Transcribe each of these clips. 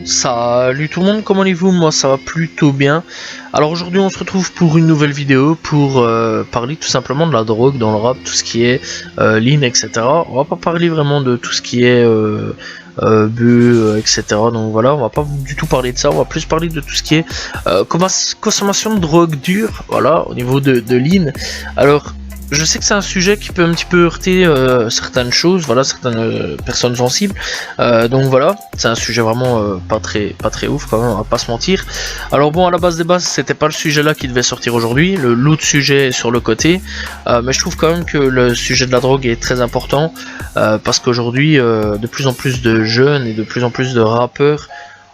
Salut tout le monde, comment allez-vous? Moi ça va plutôt bien. Alors aujourd'hui on se retrouve pour une nouvelle vidéo pour parler tout simplement de la drogue dans le rap, tout ce qui est lean, etc. On va pas parler vraiment de tout ce qui est etc. Donc voilà, on va pas du tout parler de ça, on va plus parler de tout ce qui est consommation de drogue dure, voilà, au niveau de lean. Alors je sais que c'est un sujet qui peut un petit peu heurter certaines choses, voilà, certaines personnes sensibles. Donc voilà, c'est un sujet vraiment pas très ouf quand même, on va pas se mentir. Alors bon, à la base des bases, c'était pas le sujet là qui devait sortir aujourd'hui. L'autre sujet est sur le côté, mais je trouve quand même que le sujet de la drogue est très important parce qu'aujourd'hui, de plus en plus de jeunes et de plus en plus de rappeurs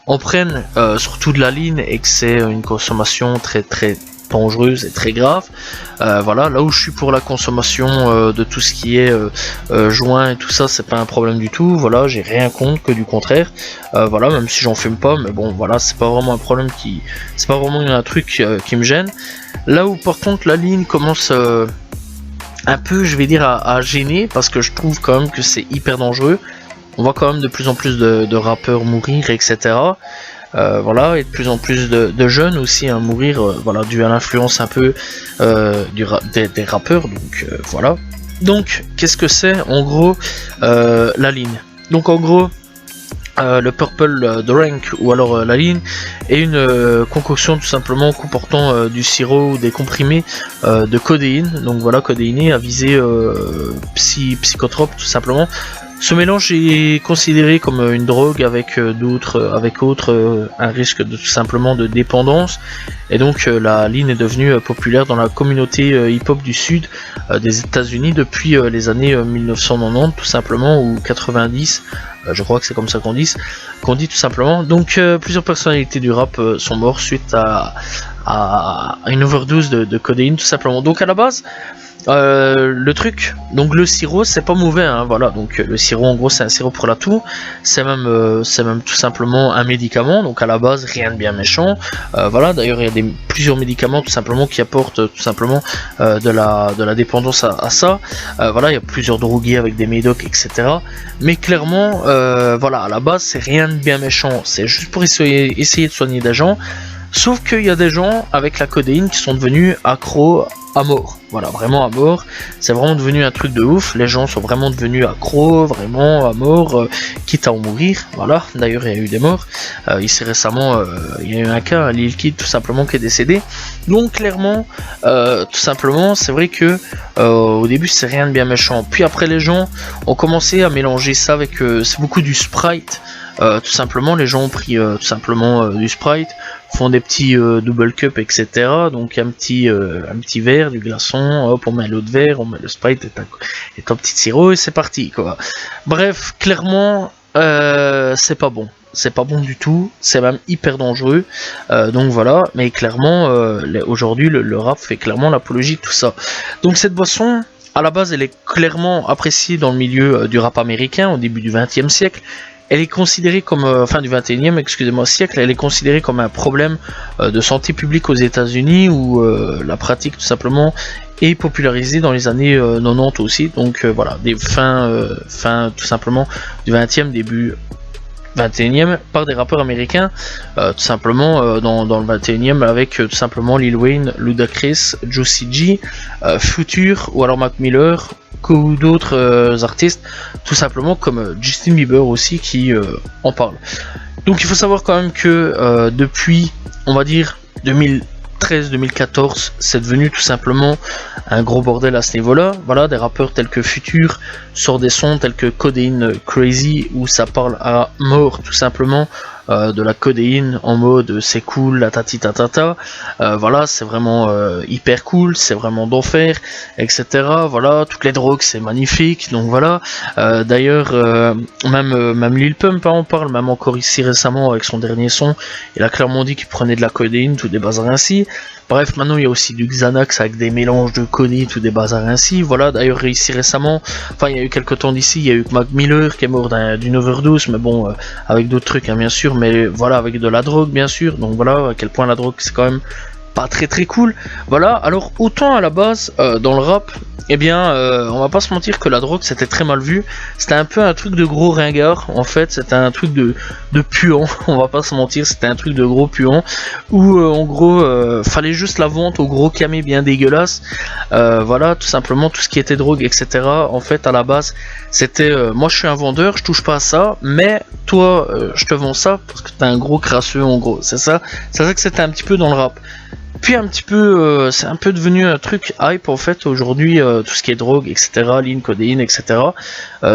en prennent surtout de la ligne et que c'est une consommation très dangereuse et très grave. Voilà, là où je suis pour la consommation de tout ce qui est joint et tout ça, c'est pas un problème du tout. Voilà, j'ai rien contre, que du contraire. Voilà, même si j'en fume pas, mais bon, voilà, c'est pas vraiment un problème c'est pas vraiment un truc qui me gêne. Là où par contre la ligne commence un peu, je vais dire, à gêner, parce que je trouve quand même que c'est hyper dangereux. On voit quand même de plus en plus de rappeurs mourir, etc. Voilà, et de plus en plus de jeunes aussi à mourir, voilà, dû à l'influence un peu des rappeurs, donc voilà. Donc, qu'est-ce que c'est en gros la ligne? Donc en gros, le Purple Drink ou alors la ligne est une concoction tout simplement comportant du sirop ou des comprimés de codéine, donc voilà, codéiné à visée psychotrope tout simplement. Ce mélange est considéré comme une drogue avec un risque de tout simplement de dépendance, et donc la ligne est devenue populaire dans la communauté hip-hop du sud des États-Unis depuis les années 1990 tout simplement, ou 90, je crois que c'est comme ça qu'on dit tout simplement. Donc plusieurs personnalités du rap sont mortes suite à une overdose de codéine tout simplement. Donc à la base, le truc, donc le sirop c'est pas mauvais, hein, voilà, donc le sirop en gros c'est un sirop pour la toux, c'est même tout simplement un médicament, donc à la base rien de bien méchant, voilà, d'ailleurs il y a plusieurs médicaments tout simplement qui apportent tout simplement de la dépendance à ça, voilà, il y a plusieurs drogués avec des médocs, etc. Mais clairement, voilà, à la base c'est rien de bien méchant, c'est juste pour essayer de soigner des gens. Sauf qu'il y a des gens avec la codéine qui sont devenus accros à mort. Voilà, vraiment à mort. C'est vraiment devenu un truc de ouf. Les gens sont vraiment devenus accros, vraiment à mort, quitte à en mourir. Voilà, d'ailleurs il y a eu des morts. Ici récemment, il y a eu un cas, un Lil Kid tout simplement qui est décédé. Donc clairement, tout simplement, c'est vrai que au début c'est rien de bien méchant. Puis après les gens ont commencé à mélanger ça avec c'est beaucoup du Sprite. Tout simplement, les gens ont pris tout simplement du Sprite, font des petits double cup, etc. Donc un petit verre, du glaçon, hop, on met l'autre verre, on met le Sprite et un petit sirop et c'est parti quoi. Bref, clairement, c'est pas bon. C'est pas bon du tout, c'est même hyper dangereux, donc voilà, mais clairement, aujourd'hui le rap fait clairement l'apologie de tout ça. Donc cette boisson, à la base, elle est clairement appréciée dans le milieu du rap américain au début du XXe siècle. Elle est considérée comme, fin du 21e, excusez-moi, siècle, elle est considérée comme un problème de santé publique aux États-Unis, où la pratique tout simplement est popularisée dans les années 90 aussi. Donc voilà, des fin tout simplement du 20e, début 21e, par des rappeurs américains, tout simplement dans le 21e, avec tout simplement Lil Wayne, Ludacris, Juicy J, Future ou alors Mac Miller, ou d'autres artistes, tout simplement comme Justin Bieber aussi qui en parle. Donc il faut savoir quand même que depuis, on va dire 2013-2014, c'est devenu tout simplement un gros bordel à ce niveau-là. Voilà, des rappeurs tels que Future sortent des sons tels que Codeine Crazy, où ça parle à mort tout simplement de la codéine en mode c'est cool, la tati tatata, voilà, c'est vraiment hyper cool, c'est vraiment d'enfer, etc. Voilà, toutes les drogues c'est magnifique, donc voilà. D'ailleurs, même Lil Pump en parle, même encore ici récemment avec son dernier son, il a clairement dit qu'il prenait de la codéine, tout des bazars ainsi. Bref, maintenant il y a aussi du Xanax avec des mélanges de codéine, tout des bazars ainsi. Voilà, d'ailleurs ici récemment, enfin il y a eu quelques temps d'ici, il y a eu Mac Miller qui est mort d'une overdose, mais bon, avec d'autres trucs hein, bien sûr, mais voilà, avec de la drogue bien sûr. Donc voilà à quel point la drogue c'est quand même pas très très cool. Voilà, alors autant à la base, dans le rap, eh bien, on va pas se mentir que la drogue c'était très mal vu. C'était un peu un truc de gros ringard. En fait, c'était un truc de puant. On va pas se mentir, c'était un truc de gros puant. Où en gros, fallait juste la vente au gros camé bien dégueulasse. Voilà, tout simplement tout ce qui était drogue, etc. En fait, à la base, c'était moi je suis un vendeur, je touche pas à ça, mais toi, je te vends ça parce que t'es un gros crasseux en gros. C'est ça que c'était un petit peu dans le rap. Puis un petit peu, c'est un peu devenu un truc hype en fait aujourd'hui, tout ce qui est drogue, etc., ligne, codéine, etc.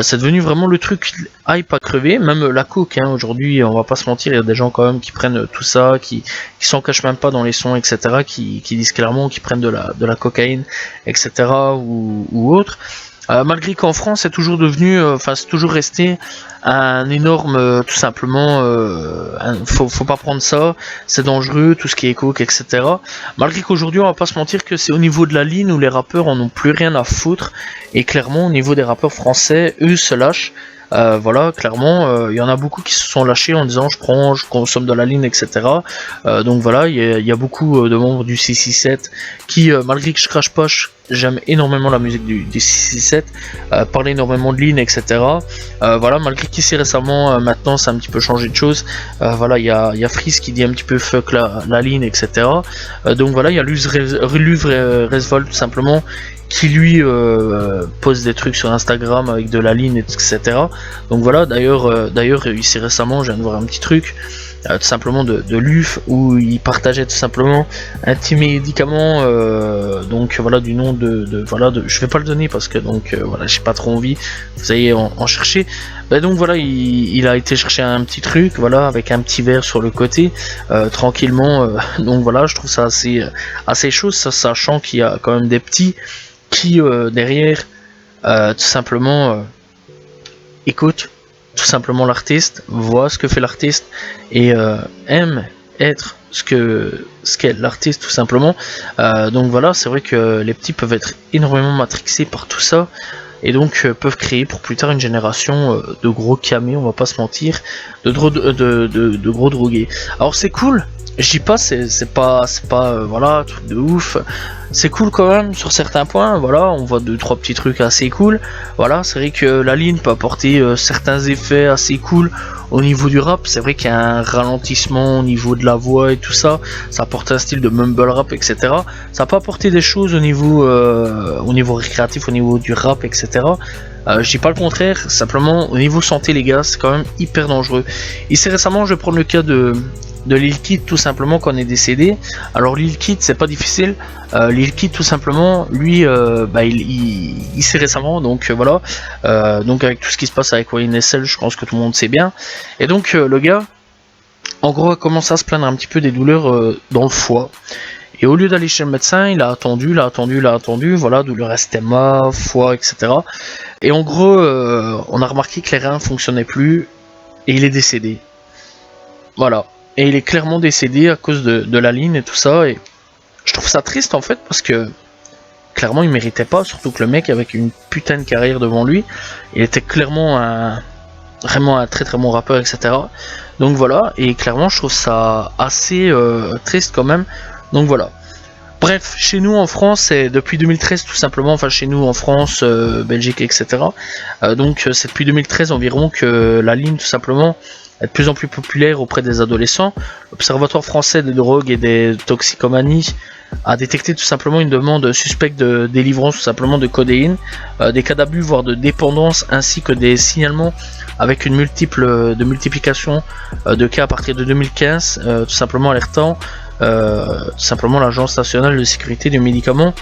C'est devenu vraiment le truc hype à crever, même la coke, hein, aujourd'hui, on va pas se mentir, il y a des gens quand même qui prennent tout ça, qui s'en cachent même pas dans les sons, etc., qui disent clairement qu'ils prennent de la cocaïne, etc., ou autre. Malgré qu'en France, c'est toujours devenu, c'est toujours resté un énorme, tout simplement, faut pas prendre ça, c'est dangereux, tout ce qui est coke, etc. Malgré qu'aujourd'hui, on va pas se mentir que c'est au niveau de la ligne où les rappeurs en ont plus rien à foutre, et clairement, au niveau des rappeurs français, eux se lâchent. Voilà, clairement, il y en a beaucoup qui se sont lâchés en disant je consomme de la ligne, etc. Donc voilà, il y a beaucoup de membres du 667 qui, malgré que je crache pas, j'aime énormément la musique du 667, parle énormément de ligne, etc. Voilà, malgré qu'ici récemment, maintenant, ça a un petit peu changé de choses. Voilà, il y a Freeze qui dit un petit peu fuck la ligne, etc. Donc voilà, il y a Luvre Resvolt tout simplement qui lui pose des trucs sur Instagram avec de la ligne, etc. Donc voilà, d'ailleurs ici récemment, je viens de voir un petit truc, tout simplement de Luf, où il partageait tout simplement un petit médicament, donc voilà, du nom je vais pas le donner parce que donc voilà, j'ai pas trop envie, vous allez en chercher. Donc voilà, il a été chercher un petit truc, voilà, avec un petit verre sur le côté, tranquillement, donc voilà, je trouve ça assez chaud, sachant qu'il y a quand même des petits qui derrière tout simplement écoute tout simplement l'artiste, voit ce que fait l'artiste et aime être ce qu'est l'artiste tout simplement. Donc voilà, c'est vrai que les petits peuvent être énormément matrixés par tout ça et donc peuvent créer pour plus tard une génération de gros camés, on va pas se mentir, de gros drogués. Alors c'est cool, je dis pas c'est pas voilà, truc de ouf. C'est cool quand même sur certains points, voilà, on voit 2-3 petits trucs assez cool. Voilà, c'est vrai que la ligne peut apporter certains effets assez cool au niveau du rap. C'est vrai qu'il y a un ralentissement au niveau de la voix et tout ça. Ça apporte un style de mumble rap, etc. Ça peut apporter des choses au niveau récréatif, au niveau du rap, etc. Je dis pas le contraire, simplement au niveau santé les gars, c'est quand même hyper dangereux. Ici récemment, je vais prendre le cas de Lil Kid tout simplement quand on est décédé. Alors Lil Kid c'est pas difficile, Lil Kid tout simplement lui il s'est récemment donc voilà, donc avec tout ce qui se passe avec YNSL, je pense que tout le monde sait bien, et donc le gars en gros a commencé à se plaindre un petit peu des douleurs dans le foie, et au lieu d'aller chez le médecin il a attendu, voilà, douleur estomac, foie, etc. Et en gros on a remarqué que les reins fonctionnaient plus et il est décédé, voilà. Et il est clairement décédé à cause de la ligne et tout ça. Et je trouve ça triste en fait parce que clairement il méritait pas. Surtout que le mec avec une putain de carrière devant lui, il était clairement vraiment un très très bon rappeur, etc. Donc voilà. Et clairement je trouve ça assez triste quand même. Donc voilà. Bref, chez nous en France, c'est depuis 2013 tout simplement, enfin chez nous en France, Belgique, etc. Donc c'est depuis 2013 environ que la ligne tout simplement est de plus en plus populaire auprès des adolescents. L'Observatoire français des drogues et des toxicomanies a détecté tout simplement une demande suspecte de délivrance tout simplement de codéine, des cas d'abus voire de dépendance, ainsi que des signalements avec une multiplication de cas à partir de 2015, tout simplement alertant tout simplement l'Agence nationale de sécurité des médicaments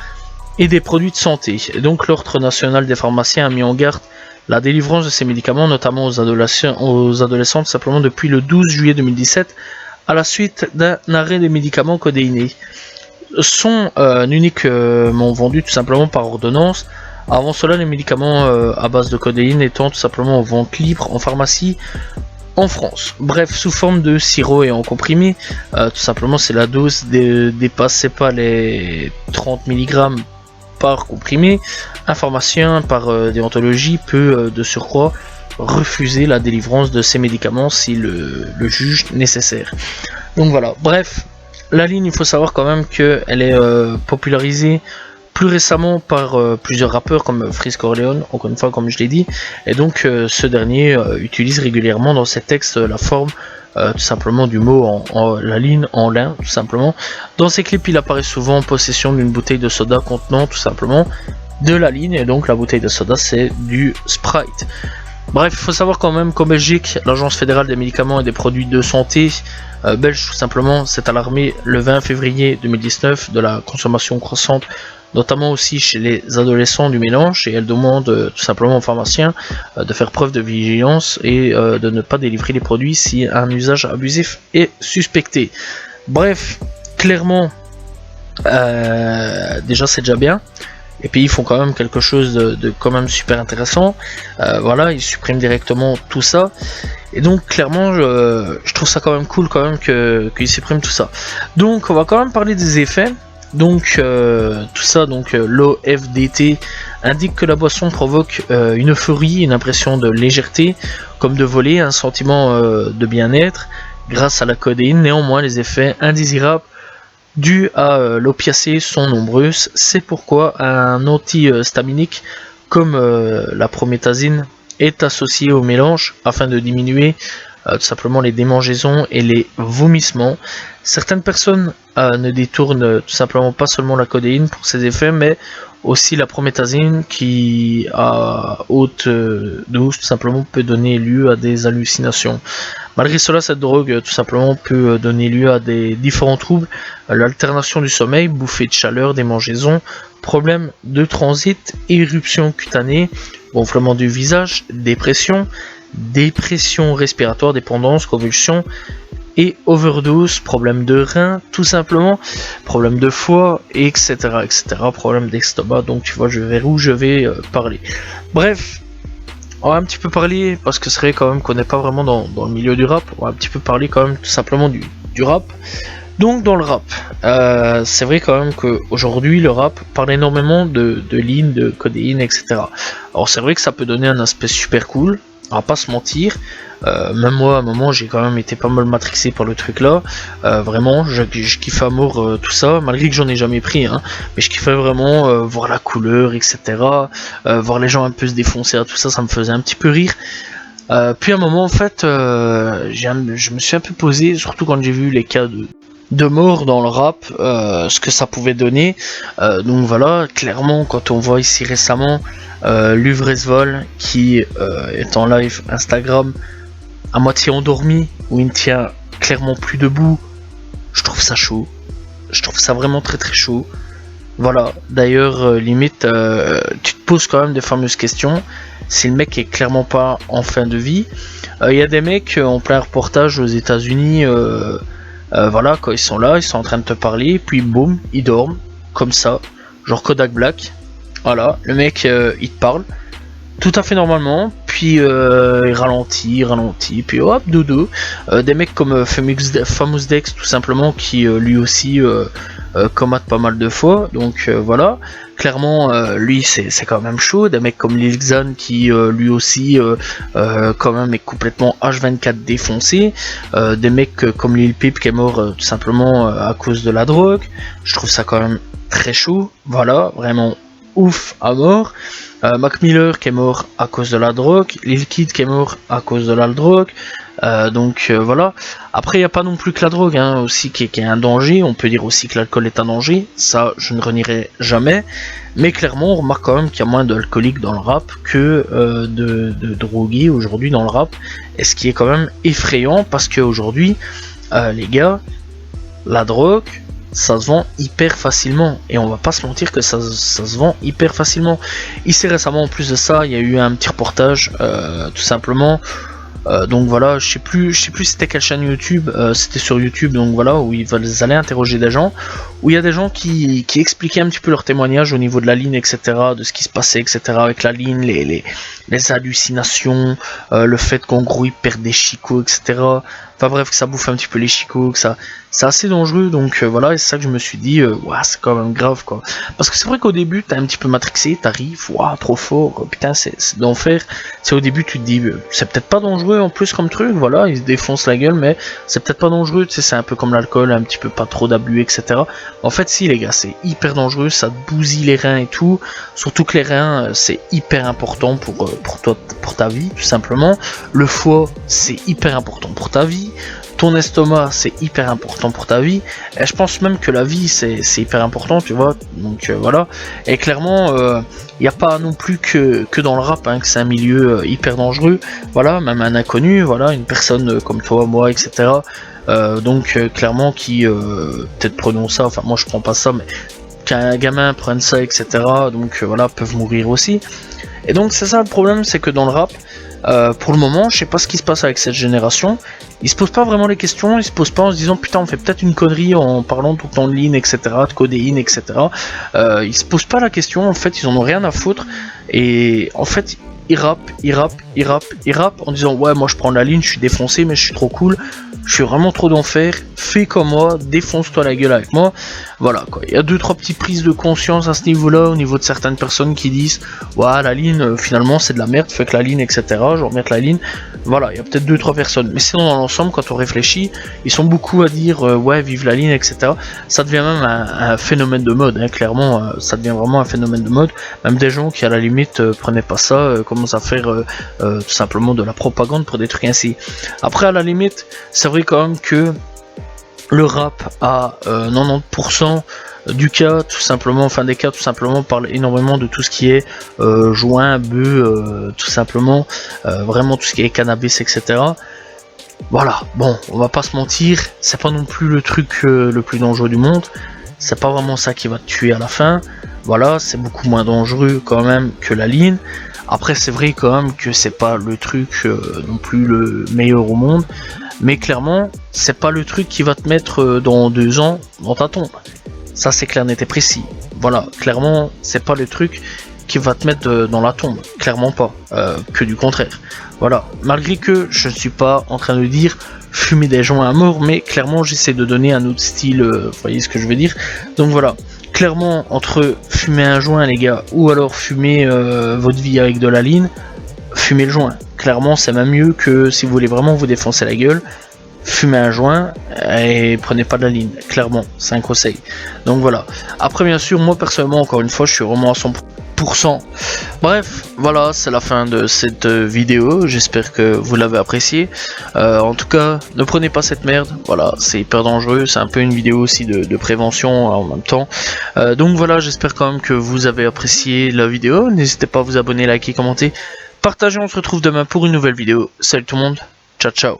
et des produits de santé. Et donc l'Ordre national des pharmaciens a mis en garde la délivrance de ces médicaments, notamment aux adolescents, tout simplement depuis le 12 juillet 2017, à la suite d'un arrêt des médicaments codéinés. Sont uniquement vendus tout simplement par ordonnance. Avant cela, les médicaments à base de codéine étant tout simplement en vente libre en pharmacie en France. Bref, sous forme de sirop et en comprimé, tout simplement c'est la dose dépassait pas les 30 mg par comprimé. Un pharmacien par déontologie peut de surcroît refuser la délivrance de ces médicaments s'il le juge nécessaire. Donc voilà, bref, La ligne, il faut savoir quand même qu'elle est popularisée plus récemment par plusieurs rappeurs comme Freeze Corleone, encore une fois comme je l'ai dit, et donc ce dernier utilise régulièrement dans ses textes la forme tout simplement du mot la ligne en lin, tout simplement. Dans ses clips, il apparaît souvent en possession d'une bouteille de soda contenant tout simplement de la ligne, et donc la bouteille de soda c'est du Sprite. Bref, il faut savoir quand même qu'en Belgique, l'Agence fédérale des médicaments et des produits de santé belge tout simplement s'est alarmée le 20 février 2019 de la consommation croissante, notamment aussi chez les adolescents du mélange, et elle demande tout simplement aux pharmaciens de faire preuve de vigilance et de ne pas délivrer les produits si un usage abusif est suspecté. Bref, clairement, déjà c'est déjà bien. Et puis ils font quand même quelque chose de quand même super intéressant. Voilà, ils suppriment directement tout ça. Et donc clairement, je trouve ça quand même cool quand même qu'ils suppriment tout ça. Donc on va quand même parler des effets. Donc tout ça, donc l'OFDT indique que la boisson provoque une euphorie, une impression de légèreté, comme de voler, un sentiment de bien-être grâce à la codéine. Néanmoins, les effets indésirables dus à l'opiacé sont nombreuses. C'est pourquoi un antihistaminique comme la prométhazine est associé au mélange afin de diminuer tout simplement les démangeaisons et les vomissements. Certaines personnes ne détournent tout simplement pas seulement la codéine pour ses effets, mais aussi la prométhazine qui à haute dose tout simplement peut donner lieu à des hallucinations. Malgré cela, cette drogue tout simplement peut donner lieu à des différents troubles, l'alternation du sommeil, bouffées de chaleur, démangeaisons, problèmes de transit, éruptions cutanées, gonflement du visage, dépression respiratoire, dépendance, convulsions et overdose, problème de rein, tout simplement, problème de foie, etc., problème d'estomac. Donc tu vois vers où je vais parler. Bref, on va un petit peu parler, parce que c'est vrai quand même qu'on n'est pas vraiment dans le milieu du rap, on va un petit peu parler quand même tout simplement du rap. Donc dans le rap, c'est vrai quand même qu'aujourd'hui le rap parle énormément de lean, de codéine, etc. Alors c'est vrai que ça peut donner un aspect super cool, on va pas se mentir. Même moi à un moment j'ai quand même été pas mal matrixé par le truc là, vraiment je kiffe à mort tout ça, malgré que j'en ai jamais pris, hein, mais je kiffais vraiment voir la couleur, etc. Voir les gens un peu se défoncer à tout ça, ça me faisait un petit peu rire. Puis à un moment en fait je me suis un peu posé, surtout quand j'ai vu les cas de mort dans le rap, ce que ça pouvait donner. Donc voilà, clairement quand on voit ici récemment Luvresvol qui est en live Instagram à moitié endormi, où il ne tient clairement plus debout, je trouve ça chaud, je trouve ça vraiment très très chaud. Voilà, d'ailleurs limite tu te poses quand même des fameuses questions si le mec est clairement pas en fin de vie. Il y a des mecs en plein reportage aux États-Unis, voilà, quand ils sont là, ils sont en train de te parler, puis boum, ils dorment comme ça, genre Kodak Black. Voilà, le mec il te parle tout à fait normalement, puis il ralentit, puis hop, dodo. Des mecs comme Famous Dex tout simplement, qui lui aussi comate pas mal de fois, donc voilà, clairement lui c'est quand même chaud. Des mecs comme Lil Xan qui lui aussi quand même est complètement H24 défoncé. Des mecs comme Lil Peep qui est mort tout simplement à cause de la drogue, je trouve ça quand même très chaud, voilà, vraiment ouf à mort. Mac Miller qui est mort à cause de la drogue, Lil Kid qui est mort à cause de la drogue, donc voilà. Après il n'y a pas non plus que la drogue, hein, aussi qui est un danger. On peut dire aussi que l'alcool est un danger, ça je ne renierai jamais, mais clairement on remarque quand même qu'il y a moins d'alcooliques dans le rap que de drogués aujourd'hui dans le rap, et ce qui est quand même effrayant, parce qu'aujourd'hui les gars, la drogue ça se vend hyper facilement, et on va pas se mentir que ça se vend hyper facilement. Ici récemment, en plus de ça, il y a eu un petit reportage tout simplement, donc voilà, je sais plus c'était quelle chaîne YouTube, c'était sur YouTube, donc voilà, où ils allaient interroger des gens, où il y a des gens qui expliquaient un petit peu leur témoignage au niveau de la ligne, etc., de ce qui se passait, etc., avec la ligne, les hallucinations, le fait qu'en gros ils perdent des chicots, etc. Enfin bref, que ça bouffe un petit peu les chicots, que ça, c'est assez dangereux, donc voilà, et c'est ça que je me suis dit, ouais, c'est quand même grave, quoi. Parce que c'est vrai qu'au début, t'es un petit peu matrixé, t'arrives, waouh, trop fort, putain, c'est d'enfer. C'est au début, tu te dis, c'est peut-être pas dangereux en plus comme truc, voilà, ils se défoncent la gueule, mais c'est peut-être pas dangereux, tu sais, c'est un peu comme l'alcool, un petit peu pas trop d'abus, etc. En fait, si, les gars, c'est hyper dangereux, ça te bousille les reins et tout, surtout que les reins, c'est hyper important pour toi, pour ta vie, tout simplement. Le foie, c'est hyper important pour ta vie. Ton estomac, c'est hyper important pour ta vie. Et je pense même que la vie, c'est hyper important, tu vois. Donc voilà. Et clairement, il n'y a pas non plus que dans le rap, hein, que c'est un milieu hyper dangereux. Voilà, même un inconnu, voilà, une personne comme toi, moi, etc. Donc clairement qui peut-être prenons ça, enfin moi je prends pas ça, mais qu'un gamin prenne ça, etc. Donc voilà, peuvent mourir aussi. Et donc c'est ça le problème, c'est que dans le rap, pour le moment, je sais pas ce qui se passe avec cette génération. Ils se posent pas vraiment les questions, ils se posent pas en se disant putain on fait peut-être une connerie en parlant tout le temps de ligne, etc., de codéine, etc. Ils se posent pas la question, en fait ils en ont rien à foutre. Et en fait ils rappent en disant ouais moi je prends la ligne, je suis défoncé mais je suis trop cool, je suis vraiment trop d'enfer, fais comme moi, défonce-toi la gueule avec moi. Voilà quoi, il y a 2-3 petites prises de conscience à ce niveau là, au niveau de certaines personnes qui disent ouais la ligne finalement c'est de la merde, fais que la ligne, etc., je vais remettre la ligne. Voilà, il y a peut-être 2-3 personnes, mais sinon dans l'ensemble quand on réfléchit, ils sont beaucoup à dire ouais vive la ligne, etc. Ça devient même un phénomène de mode, hein, clairement, ça devient vraiment un phénomène de mode. Même des gens qui à la limite prenaient pas ça, commencent à faire tout simplement de la propagande pour des trucs ainsi. Après à la limite, c'est vrai quand même que le rap a 90% du cas, tout simplement, enfin des cas, tout simplement, parle énormément de tout ce qui est joint, bœuf, tout simplement, vraiment tout ce qui est cannabis, etc. Voilà, bon, on va pas se mentir, c'est pas non plus le truc le plus dangereux du monde, c'est pas vraiment ça qui va te tuer à la fin, voilà, c'est beaucoup moins dangereux quand même que la ligne. Après c'est vrai quand même que c'est pas le truc non plus le meilleur au monde, mais clairement c'est pas le truc qui va te mettre dans 2 ans dans ta tombe. Ça c'est clair, net et précis. Voilà, clairement c'est pas le truc qui va te mettre dans la tombe, clairement pas, que du contraire. Voilà, malgré que je ne suis pas en train de dire fumer des joints à mort, mais clairement j'essaie de donner un autre style, vous voyez ce que je veux dire. Donc voilà, clairement entre fumer un joint les gars, ou alors fumer votre vie avec de la ligne, fumez le joint. Clairement c'est même mieux que si vous voulez vraiment vous défoncer la gueule, fumez un joint et prenez pas de la ligne, clairement, c'est un conseil. Donc voilà, après bien sûr moi personnellement encore une fois je suis vraiment à 100%. Bref, voilà, c'est la fin de cette vidéo, j'espère que vous l'avez apprécié. En tout cas, ne prenez pas cette merde, voilà, c'est hyper dangereux, c'est un peu une vidéo aussi de prévention en même temps. Donc voilà, j'espère quand même que vous avez apprécié la vidéo, n'hésitez pas à vous abonner, liker, commenter, partager, on se retrouve demain pour une nouvelle vidéo. Salut tout le monde, ciao ciao.